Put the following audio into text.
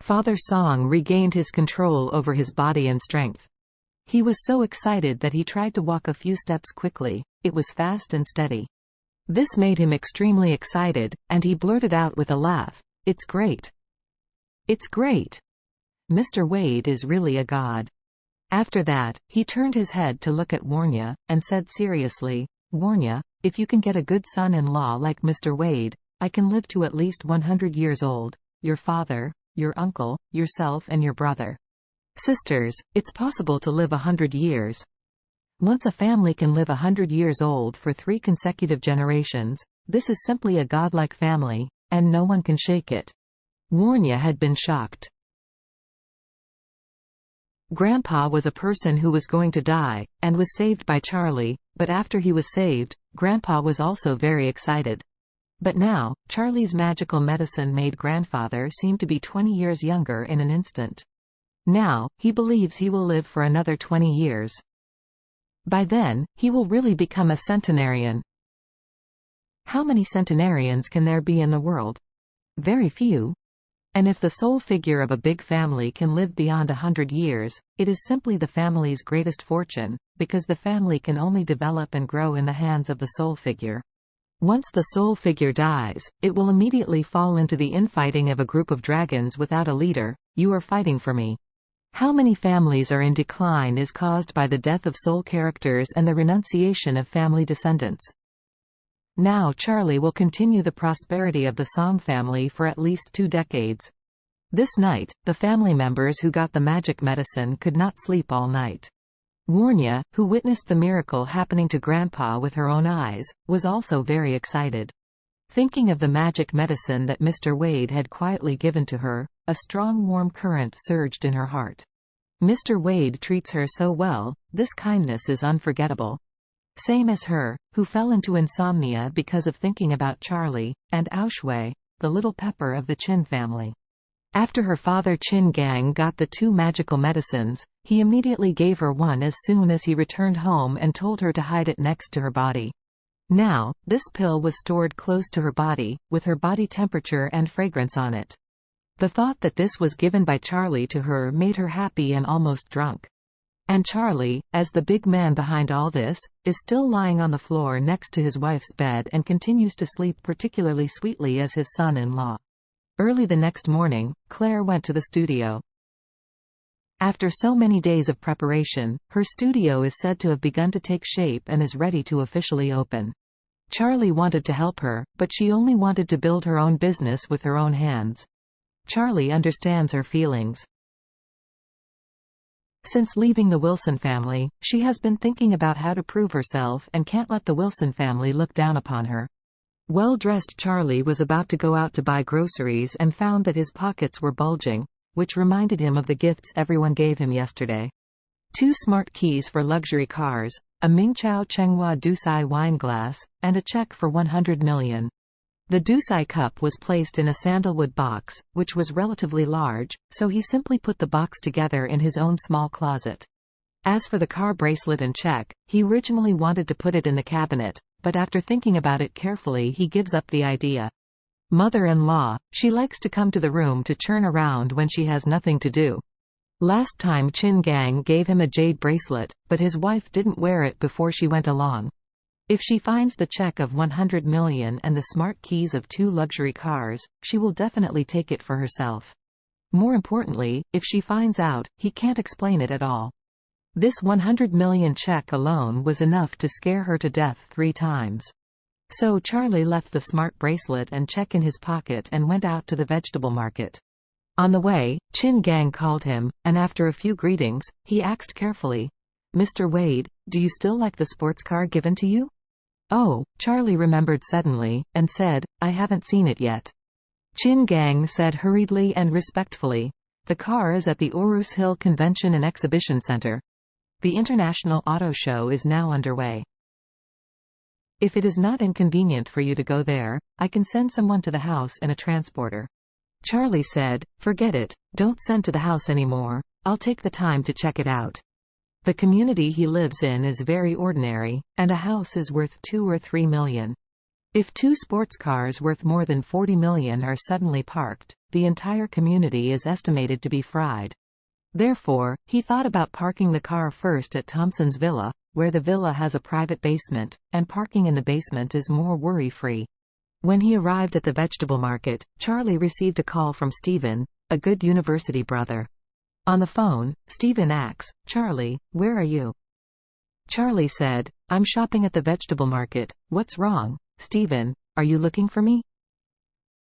Father Song regained his control over his body and strength. He was so excited that he tried to walk a few steps quickly. It was fast and steady. This made him extremely excited, and he blurted out with a laugh, "It's great. It's great. Mr. Wade is really a god." After that, he turned his head to look at Warnya, and said seriously, "Warnya, if you can get a good son-in-law like Mr. Wade, I can live to at least 100 years old. Your father, your uncle, yourself and your brother. Sisters, it's possible to live 100 years. Once a family can live 100 years old for 3 consecutive generations, this is simply a godlike family, and no one can shake it." Warnya had been shocked. Grandpa was a person who was going to die, and was saved by Charlie, but after he was saved, Grandpa was also very excited. But now, Charlie's magical medicine made Grandfather seem to be 20 years younger in an instant. Now, he believes he will live for another 20 years. By then, he will really become a centenarian. How many centenarians can there be in the world? Very few. And if the sole figure of a big family can live beyond 100 years, it is simply the family's greatest fortune, because the family can only develop and grow in the hands of the sole figure. Once the sole figure dies, it will immediately fall into the infighting of a group of dragons without a leader. You are fighting for me. How many families are in decline is caused by the death of sole characters and the renunciation of family descendants. Now Charlie will continue the prosperity of the Song family for at least 2 decades. This night, the family members who got the magic medicine could not sleep all night. Warnya, who witnessed the miracle happening to Grandpa with her own eyes, was also very excited. Thinking of the magic medicine that Mr. Wade had quietly given to her, a strong warm current surged in her heart. Mr. Wade treats her so well, this kindness is unforgettable. Same as her, who fell into insomnia because of thinking about Charlie, and Aoshwei, the little pepper of the Chin family. After her father Chin Gang got the 2 magical medicines, he immediately gave her one as soon as he returned home and told her to hide it next to her body. Now, this pill was stored close to her body, with her body temperature and fragrance on it. The thought that this was given by Charlie to her made her happy and almost drunk. And Charlie, as the big man behind all this, is still lying on the floor next to his wife's bed and continues to sleep particularly sweetly as his son-in-law. Early the next morning, Claire went to the studio. After so many days of preparation, her studio is said to have begun to take shape and is ready to officially open. Charlie wanted to help her, but she only wanted to build her own business with her own hands. Charlie understands her feelings. Since leaving the Wilson family, she has been thinking about how to prove herself and can't let the Wilson family look down upon her. Well-dressed Charlie was about to go out to buy groceries and found that his pockets were bulging, which reminded him of the gifts everyone gave him yesterday. 2 smart keys for luxury cars, a Mingqiao Chenghua Dusai wine glass, and a check for 100 million. The Dusai cup was placed in a sandalwood box, which was relatively large, so he simply put the box together in his own small closet. As for the car bracelet and check, he originally wanted to put it in the cabinet, but after thinking about it carefully he gives up the idea. Mother-in-law, she likes to come to the room to churn around when she has nothing to do. Last time Chin Gang gave him a jade bracelet, but his wife didn't wear it before she went along. If she finds the check of 100 million and the smart keys of 2 luxury cars, she will definitely take it for herself. More importantly, if she finds out, he can't explain it at all. This 100 million check alone was enough to scare her to death 3 times. So Charlie left the smart bracelet and check in his pocket and went out to the vegetable market. On the way, Chin Gang called him, and after a few greetings, he asked carefully, "Mr. Wade, do you still like the sports car given to you?" "Oh," Charlie remembered suddenly, and said, "I haven't seen it yet." Chin Gang said hurriedly and respectfully, "The car is at the Orus Hill Convention and Exhibition Center. The International Auto Show is now underway. If it is not inconvenient for you to go there, I can send someone to the house in a transporter." Charlie said, "Forget it, don't send to the house anymore, I'll take the time to check it out." The community he lives in is very ordinary, and a house is worth 2 or 3 million. If two sports cars worth more than 40 million are suddenly parked, the entire community is estimated to be fried. Therefore, he thought about parking the car first at Thompson's villa, where the villa has a private basement, and parking in the basement is more worry-free. When he arrived at the vegetable market, Charlie received a call from Stephen, a good university brother. On the phone, Stephen asks, "Charlie, where are you?" Charlie said, "I'm shopping at the vegetable market. What's wrong?" "Stephen, are you looking for me?"